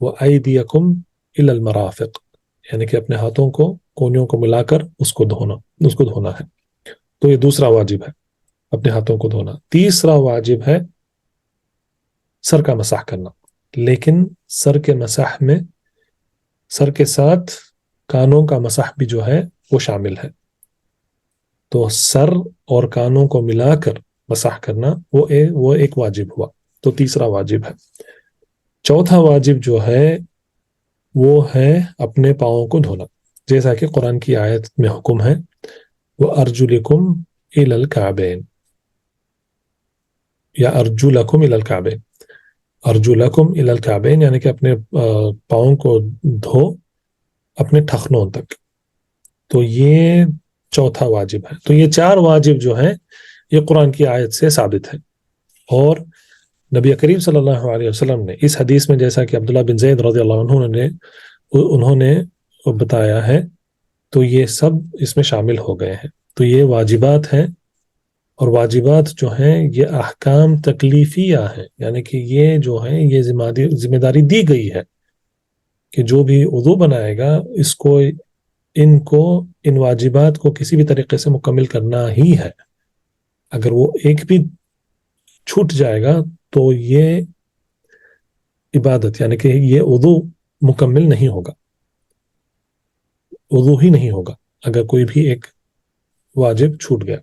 وَأَيْدِيَكُمْ إِلَى الْمَرَافِقِ، یعنی کہ اپنے ہاتھوں کو کونیوں کو ملا کر اس کو دھونا ہے. تو یہ دوسرا واجب ہے، اپنے ہاتھوں کو دھونا. تیسرا واجب ہے سر کا مسح کرنا، لیکن سر کے مسح میں سر کے ساتھ کانوں کا مسح بھی جو ہے وہ شامل ہے. تو سر اور کانوں کو ملا کر مسح کرنا وہ ایک واجب ہوا، تو تیسرا واجب ہے. چوتھا واجب جو ہے وہ ہے اپنے پاؤں کو دھونا، جیسا کہ قرآن کی آیت میں حکم ہے، وَأَرْجُلِكُمْ إِلَى الْكَعْبَيْنِ، یا أَرْجُلَكُمْ إِلَى الْكَعْبَيْنِ، أَرْجُلَكُمْ إِلَى الْكَعْبَيْنِ، یعنی کہ اپنے پاؤں کو دھو اپنے ٹخنوں تک. تو یہ چوتھا واجب ہے. تو یہ 4 واجب جو ہیں یہ قرآن کی آیت سے ثابت ہے. اور نبی کریم صلی اللہ علیہ وسلم نے اس حدیث میں، جیسا کہ عبداللہ بن زید رضی اللہ عنہ انہوں نے بتایا ہے، تو یہ سب اس میں شامل ہو گئے ہیں. تو یہ واجبات ہیں، اور واجبات جو ہیں یہ احکام تکلیفیہ ہیں، یعنی کہ یہ جو ہیں یہ ذمہ داری دی گئی ہے کہ جو بھی وضو بنائے گا ان واجبات کو کسی بھی طریقے سے مکمل کرنا ہی ہے. اگر وہ ایک بھی چھوٹ جائے گا تو یہ عبادت، یعنی کہ یہ وضو مکمل نہیں ہوگا، وضو ہی نہیں ہوگا اگر کوئی بھی ایک واجب چھوٹ گیا.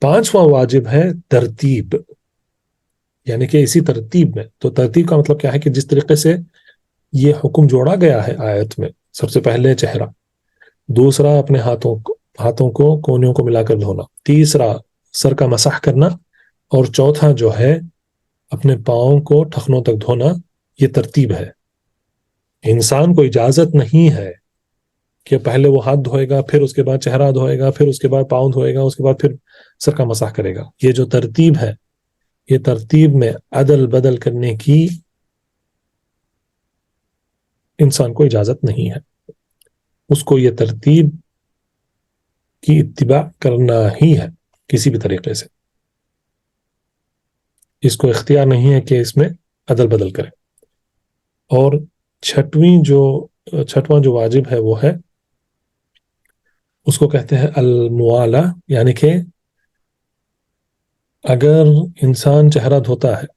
5واں واجب ہے ترتیب، یعنی کہ اسی ترتیب میں. تو ترتیب کا مطلب کیا ہے کہ جس طریقے سے یہ حکم جوڑا گیا ہے آیت میں، سب سے پہلے چہرہ، دوسرا اپنے ہاتھوں کو کونیوں کو ملا کر دھونا، تیسرا سر کا مسح کرنا، اور چوتھا جو ہے اپنے پاؤں کو ٹخنوں تک دھونا. یہ ترتیب ہے. انسان کو اجازت نہیں ہے کہ پہلے وہ ہاتھ دھوئے گا، پھر اس کے بعد چہرہ دھوئے گا، پھر اس کے بعد پاؤں دھوئے گا، اس کے بعد پھر سر کا مسح کرے گا. یہ جو ترتیب ہے، یہ ترتیب میں عدل بدل کرنے کی انسان کو اجازت نہیں ہے. اس کو یہ ترتیب کی اتباع کرنا ہی ہے کسی بھی طریقے سے. اس کو اختیار نہیں ہے کہ اس میں عدل بدل کرے. اور چھٹواں جو واجب ہے وہ ہے، اس کو کہتے ہیں الموالا، یعنی کہ اگر انسان چہرہ دھوتا ہے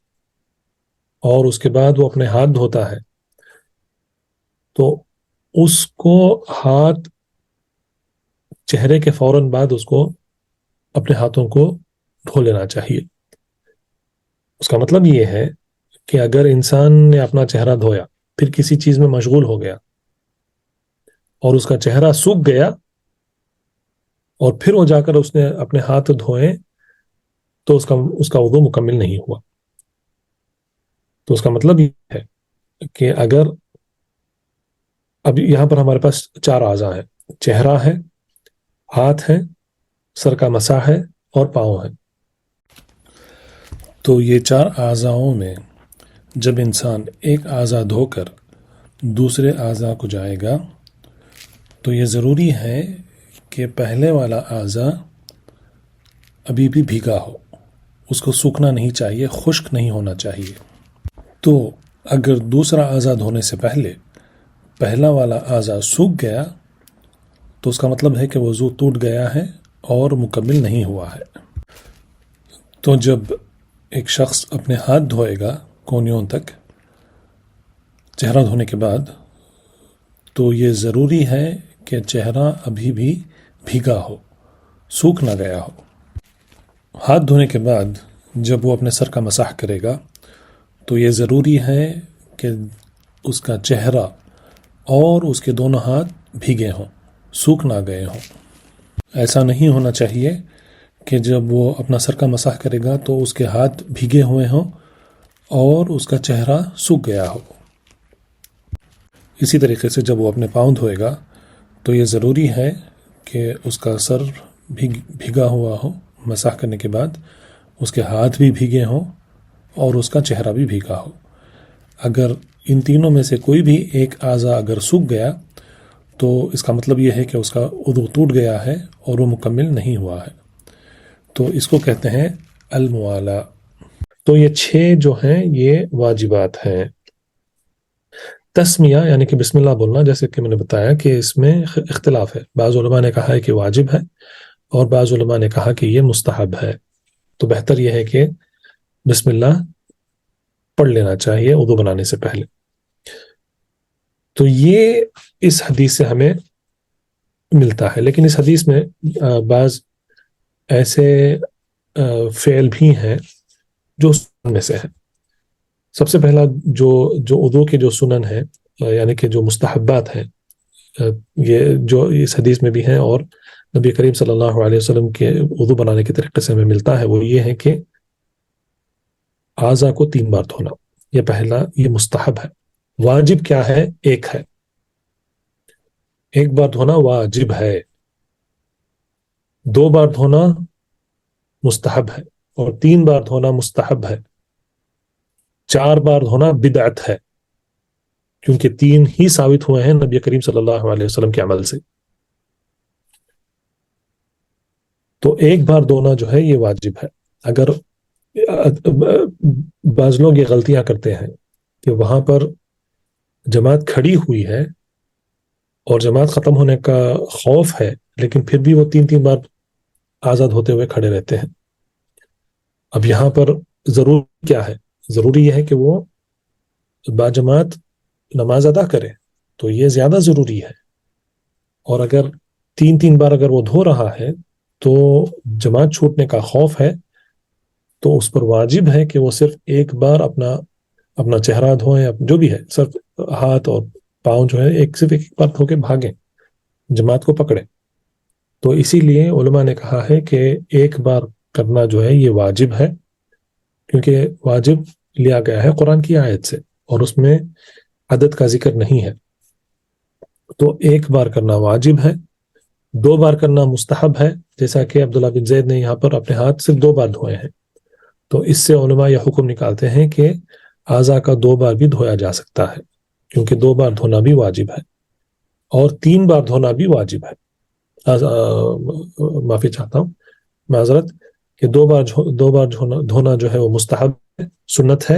اور اس کے بعد وہ اپنے ہاتھ دھوتا ہے تو اس کو ہاتھ چہرے کے فوراً بعد اس کو اپنے ہاتھوں کو دھو لینا چاہیے. اس کا مطلب یہ ہے کہ اگر انسان نے اپنا چہرہ دھویا پھر کسی چیز میں مشغول ہو گیا اور اس کا چہرہ سوکھ گیا اور پھر وہ جا کر اس نے اپنے ہاتھ دھوئے تو اس کا وضو مکمل نہیں ہوا. تو اس کا مطلب یہ ہے کہ اگر اب یہاں پر ہمارے پاس 4 اعضاء ہیں، چہرہ ہے، ہاتھ ہے، سر کا مسح ہے اور پاؤں ہے. تو یہ 4 اعضاؤں میں جب انسان ایک اعضا دھو کر دوسرے اعضا کو جائے گا تو یہ ضروری ہے کہ پہلے والا اعضا ابھی بھی بھیگا ہو، اس کو سوکھنا نہیں چاہیے، خشک نہیں ہونا چاہیے. تو اگر دوسرا اعضا دھونے سے پہلے پہلا والا اعضا سوکھ گیا تو اس کا مطلب ہے کہ وضو ٹوٹ گیا ہے اور مکمل نہیں ہوا ہے. تو جب ایک شخص اپنے ہاتھ دھوئے گا کونیوں تک چہرہ دھونے کے بعد تو یہ ضروری ہے کہ چہرہ ابھی بھی بھیگا ہو، سوکھ نہ گیا ہو. ہاتھ دھونے کے بعد جب وہ اپنے سر کا مسح کرے گا تو یہ ضروری ہے کہ اس کا چہرہ اور اس کے دونوں ہاتھ بھیگے ہوں، سوکھ نہ گئے ہوں. ایسا نہیں ہونا چاہیے کہ جب وہ اپنا سر کا مسح کرے گا تو اس کے ہاتھ بھیگے ہوئے ہوں اور اس کا چہرہ سوکھ گیا ہو. اسی طریقے سے جب وہ اپنے پاؤں دھوئے گا تو یہ ضروری ہے کہ اس کا سر بھیگا ہوا ہو، مسح کرنے کے بعد اس کے ہاتھ بھی بھیگے ہوں اور اس کا چہرہ بھی بھیگا ہو. اگر ان تینوں میں سے کوئی بھی ایک اعضا اگر سوکھ گیا تو اس کا مطلب یہ ہے کہ اس کا وضو ٹوٹ گیا ہے اور وہ مکمل نہیں ہوا ہے. تو اس کو کہتے ہیں الموالا. تو یہ 6 جو ہیں یہ واجبات ہیں. تسمیہ یعنی کہ بسم اللہ بولنا، جیسے کہ میں نے بتایا کہ اس میں اختلاف ہے. بعض علماء نے کہا ہے کہ واجب ہے اور بعض علماء نے کہا کہ یہ مستحب ہے. تو بہتر یہ ہے کہ بسم اللہ پڑھ لینا چاہیے وضو بنانے سے پہلے. تو یہ اس حدیث سے ہمیں ملتا ہے. لیکن اس حدیث میں بعض ایسے فعل بھی ہیں جو سنن میں سے ہے. سب سے پہلا جو وضو کے جو سنن ہیں یعنی کہ جو مستحبات ہیں یہ جو اس حدیث میں بھی ہیں اور نبی کریم صلی اللہ علیہ وسلم کے وضو بنانے کے طریقے سے ہمیں ملتا ہے، وہ یہ ہے کہ اعضا کو 3 بار دھونا. یہ پہلا، یہ مستحب ہے. واجب کیا ہے؟ ایک ہے، ایک بار دھونا واجب ہے. 2 بار دھونا مستحب ہے اور 3 بار دھونا مستحب ہے. 4 بار دھونا بدعت ہے کیونکہ 3 ہی ثابت ہوئے ہیں نبی کریم صلی اللہ علیہ وسلم کے عمل سے. تو 1 بار دھونا جو ہے یہ واجب ہے. اگر بعض لوگ یہ غلطیاں کرتے ہیں کہ وہاں پر جماعت کھڑی ہوئی ہے اور جماعت ختم ہونے کا خوف ہے لیکن پھر بھی وہ 3 بار آزاد ہوتے ہوئے کھڑے رہتے ہیں. اب یہاں پر ضرور کیا ہے؟ ضروری یہ ہے کہ وہ باجماعت نماز ادا کرے، تو یہ زیادہ ضروری ہے. اور اگر 3 بار اگر وہ دھو رہا ہے تو جماعت چھوٹنے کا خوف ہے تو اس پر واجب ہے کہ وہ صرف 1 بار اپنا چہرہ دھوئیں، جو بھی ہے، صرف ہاتھ اور پاؤں جو ہے صرف ایک بار دھو کے بھاگیں، جماعت کو پکڑے. تو اسی لیے علماء نے کہا ہے کہ 1 بار کرنا جو ہے یہ واجب ہے کیونکہ واجب لیا گیا ہے قرآن کی آیت سے اور اس میں عدد کا ذکر نہیں ہے. تو 1 بار کرنا واجب ہے. 2 بار کرنا مستحب ہے، جیسا کہ عبداللہ بن زید نے یہاں پر اپنے ہاتھ صرف 2 بار دھوئے ہیں. تو اس سے علماء یہ حکم نکالتے ہیں کہ اعضا کا 2 بار بھی دھویا جا سکتا ہے کیونکہ 2 بار دھونا بھی واجب ہے اور 3 بار دھونا بھی واجب ہے. معافی چاہتا ہوں، معذرت، کہ 2 بار دھونا جو ہے وہ مستحب ہے، سنت ہے،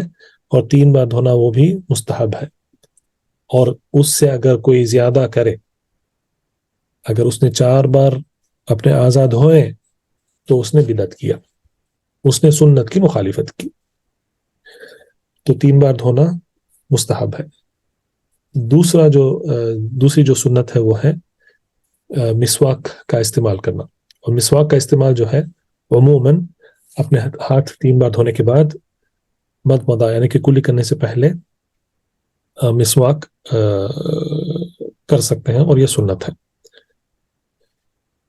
اور 3 بار دھونا وہ بھی مستحب ہے. اور اس سے اگر کوئی زیادہ کرے، اگر اس نے 4 بار اپنے اعضا دھوئے تو اس نے بدعت کیا، اس نے سنت کی مخالفت کی. تو 3 بار دھونا مستحب ہے۔ دوسری جو سنت ہے وہ ہے مسواک کا استعمال کرنا، اور مسواک کا استعمال جو ہے عموماً اپنے ہاتھ 3 بار دھونے کے بعد مضمضہ یعنی کہ کلی کرنے سے پہلے مسواک کر سکتے ہیں، اور یہ سنت ہے۔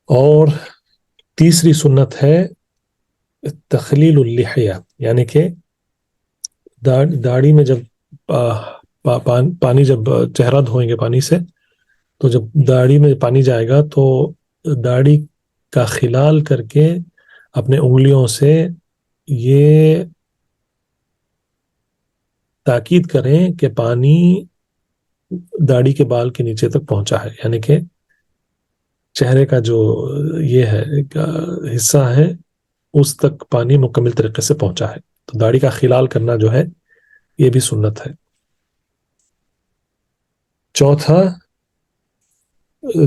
اور تیسری سنت ہے تخلیل اللحیہ، یعنی کہ داڑھی میں جب پانی جب چہرہ دھوئیں گے پانی سے، تو جب داڑھی میں پانی جائے گا تو داڑھی کا خلال کر کے اپنے انگلیوں سے یہ تاکید کریں کہ پانی داڑھی کے بال کے نیچے تک پہنچا ہے، یعنی کہ چہرے کا جو یہ ہے حصہ ہے اس تک پانی مکمل طریقے سے پہنچا ہے۔ تو داڑھی کا خلال کرنا جو ہے یہ بھی سنت ہے۔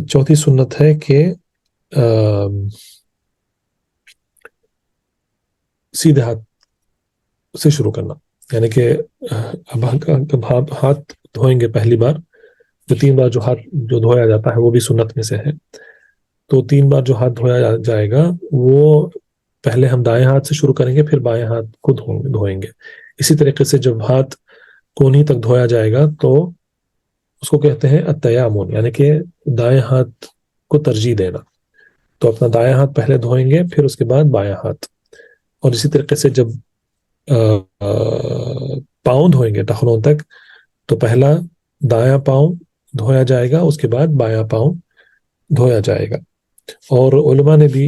چوتھی سنت ہے کہ سیدھے ہاتھ سے شروع کرنا، یعنی کہ اب ہاتھ دھوئیں گے پہلی بار، جو 3 بار جو ہاتھ جو دھویا جاتا ہے وہ بھی سنت میں سے ہے، تو 3 بار جو ہاتھ دھویا جائے گا وہ پہلے ہم دائیں ہاتھ سے شروع کریں گے، پھر بائیں ہاتھ کو دھوئیں گے۔ اسی طریقے سے جب ہاتھ کونی تک دھویا جائے گا تو اس کو کہتے ہیں التیامن، یعنی کہ دائیں ہاتھ کو ترجیح دینا۔ تو اپنا دائیں ہاتھ پہلے دھوئیں گے، پھر اس کے بعد بائیں ہاتھ، اور اسی طریقے سے جب پاؤں دھوئیں گے ٹخنوں تک، تو پہلا دایاں پاؤں دھویا جائے گا، اس کے بعد بایاں پاؤں دھویا جائے گا۔ اور علماء نے بھی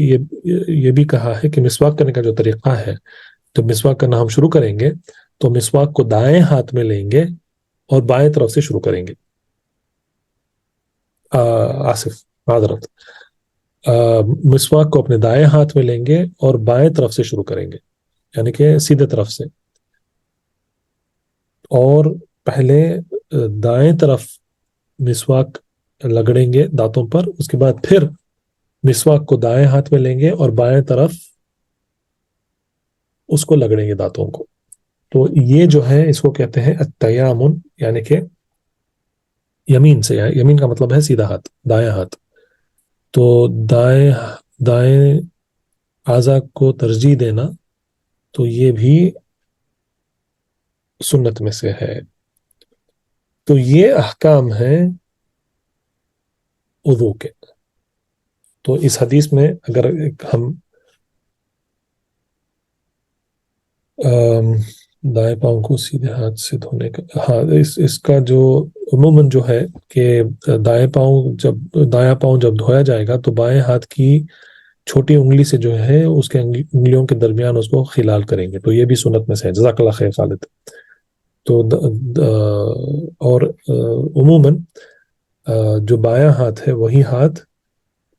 یہ بھی کہا ہے کہ مسواک کرنے کا جو طریقہ ہے، جب مسواک کرنا ہم شروع کریں گے تو مسواک کو دائیں ہاتھ میں لیں گے اور بائیں طرف سے شروع کریں گے۔ آصف معذرت، مسواک کو اپنے دائیں ہاتھ میں لیں گے اور بائیں طرف سے شروع کریں گے، یعنی کہ سیدھے طرف سے، اور پہلے دائیں طرف مسواک لگڑیں گے دانتوں پر، اس کے بعد پھر مسواک کو دائیں ہاتھ میں لیں گے اور بائیں طرف اس کو لگڑیں گے دانتوں کو۔ تو یہ جو ہے اس کو کہتے ہیں التیامن، یعنی کہ یمین سے، یمین کا مطلب ہے سیدھا ہاتھ، دائیں ہاتھ۔ تو دائیں اعضاء کو ترجیح دینا تو یہ بھی سنت میں سے ہے۔ تو یہ احکام ہیں وضو کے۔ تو اس حدیث میں اگر ہم دائیں پاؤں کو سیدھے ہاتھ سے دھونے کا، ہاں اس کا جو عموماً جو ہے کہ دائیں پاؤں جب دھویا جائے گا تو بائیں ہاتھ کی چھوٹی انگلی سے جو ہے اس کے انگلیوں کے درمیان اس کو خلال کریں گے، تو یہ بھی سنت میں سے ہے۔ جزاک اللہ خیر خالد۔ تو اور عموماً جو بایاں ہاتھ ہے وہی ہاتھ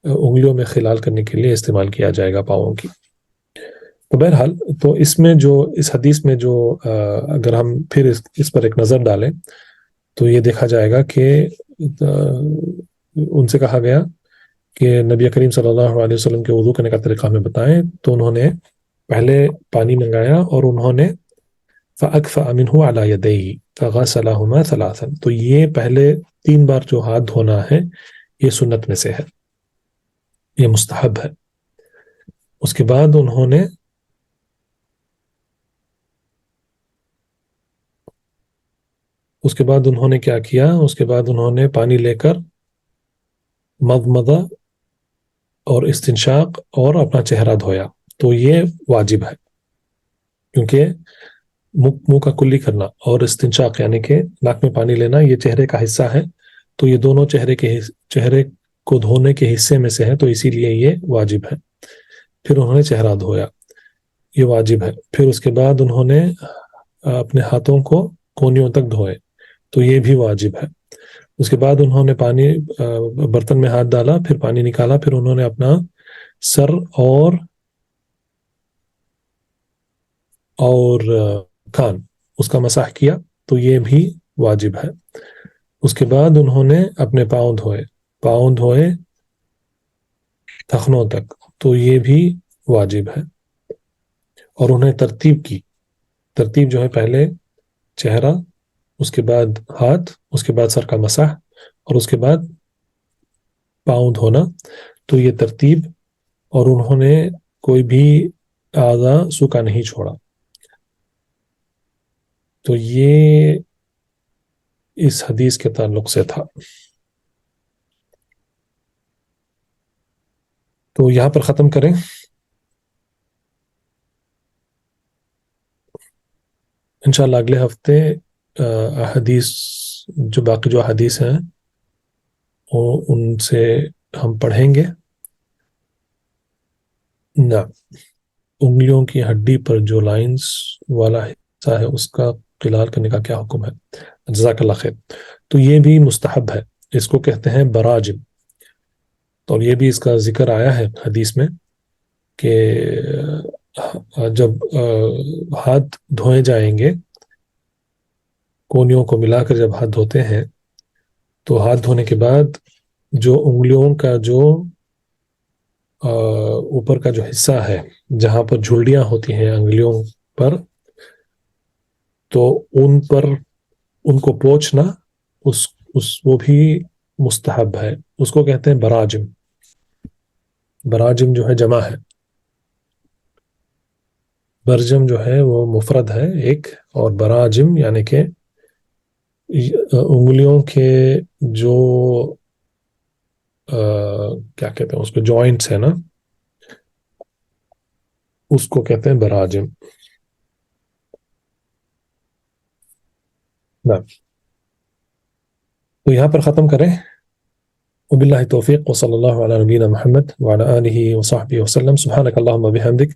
انگلیوں میں خلال کرنے کے لیے استعمال کیا جائے گا پاؤں کی۔ تو بہرحال تو اس حدیث میں جو اگر ہم پھر اس پر ایک نظر ڈالیں تو یہ دیکھا جائے گا کہ ان سے کہا گیا کہ نبی کریم صلی اللہ علیہ وسلم کے وضو کرنے کا طریقہ ہمیں بتائیں، تو انہوں نے پہلے پانی منگایا اور انہوں نے فَأَكْفَأَ مِنْهُ عَلَى يَدَيْهِ فَغَسَلَهُمَا ثَلَاثًا، تو یہ پہلے 3 بار جو ہاتھ دھونا ہے یہ سنت میں سے ہے، یہ مستحب ہے۔ اس کے بعد انہوں نے کیا کیا، اس کے بعد انہوں نے پانی لے کر مضمضہ اور استنشاق اور اپنا چہرہ دھویا، تو یہ واجب ہے، کیونکہ منہ کا کلی کرنا اور استنشاق یعنی کہ ناک میں پانی لینا یہ چہرے کا حصہ ہے، تو یہ دونوں چہرے کو دھونے کے حصے میں سے ہے، تو اسی لیے یہ واجب ہے۔ پھر انہوں نے چہرہ دھویا، یہ واجب ہے۔ پھر اس کے بعد انہوں نے اپنے ہاتھوں کو کونیوں تک دھوئے، تو یہ بھی واجب ہے۔ اس کے بعد انہوں نے برتن میں ہاتھ ڈالا، پھر پانی نکالا، پھر انہوں نے اپنا سر اور کان اس کا مسح کیا، تو یہ بھی واجب ہے۔ اس کے بعد انہوں نے اپنے پاؤں دھوئے ٹخنوں تک، تو یہ بھی واجب ہے۔ اور انہیں ترتیب جو ہے پہلے چہرہ، اس کے بعد ہاتھ، اس کے بعد سر کا مسح، اور اس کے بعد پاؤں دھونا. تو یہ ترتیب، اور انہوں نے کوئی بھی اعضا سوکھا نہیں چھوڑا. تو یہ اس حدیث کے تعلق سے تھا. تو یہاں پر ختم کریں. انشاءاللہ اگلے ہفتے احادیث، جو باقی جو احادیث ہیں وہ ان سے ہم پڑھیں گے. نہ، انگلیوں کی ہڈی پر جو لائنز والا حصہ ہے اس کا قلال کرنے کا کیا حکم ہے؟ جزاک اللہ خیر. تو یہ بھی مستحب ہے، اس کو کہتے ہیں براجم. اور یہ بھی اس کا ذکر آیا ہے حدیث میں کہ جب ہاتھ دھوئے جائیں گے، کونیوں کو ملا کر جب ہاتھ دھوتے ہیں، تو ہاتھ دھونے کے بعد جو انگلیوں کا جو اوپر کا جو حصہ ہے جہاں پر جھلڈیاں ہوتی ہیں انگلیوں پر، تو ان کو پوچھنا وہ بھی مستحب ہے. اس کو کہتے ہیں براجم. براجم جو ہے جمع ہے، برجم جو ہے وہ مفرد ہے ایک، اور براجم یعنی کہ انگلیوں کے جو کیا کہتے ہیں اس کو، جوائنٹس ہے نا، اس کو کہتے ہیں براجم. تو یہاں پر ختم کریں. وبالله التوفيق، وصلى الله على نبينا محمد وعلى آله وصحبه وسلم. سبحانك اللهم وبحمدك،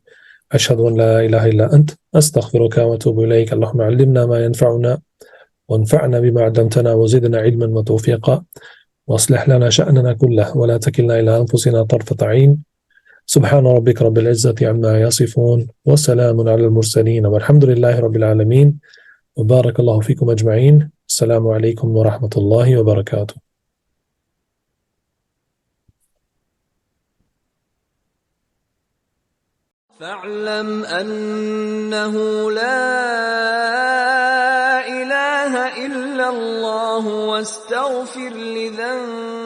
أشهد أن لا إله إلا أنت، أستغفرك وأتوب إليك. اللهم علمنا ما ينفعنا، وانفعنا بما علمتنا، وزدنا علما وتوفيقا، واصلح لنا شأننا كله، ولا تكلنا إلى أنفسنا طرفة عين. سبحان ربك رب العزة عما يصفون، وسلام على المرسلين، والحمد لله رب العالمين. وبارك الله فيكم أجمعين. السلام عليكم ورحمة الله وبركاته. فاعلم أنه لا إله إلا الله واستغفر لذنبك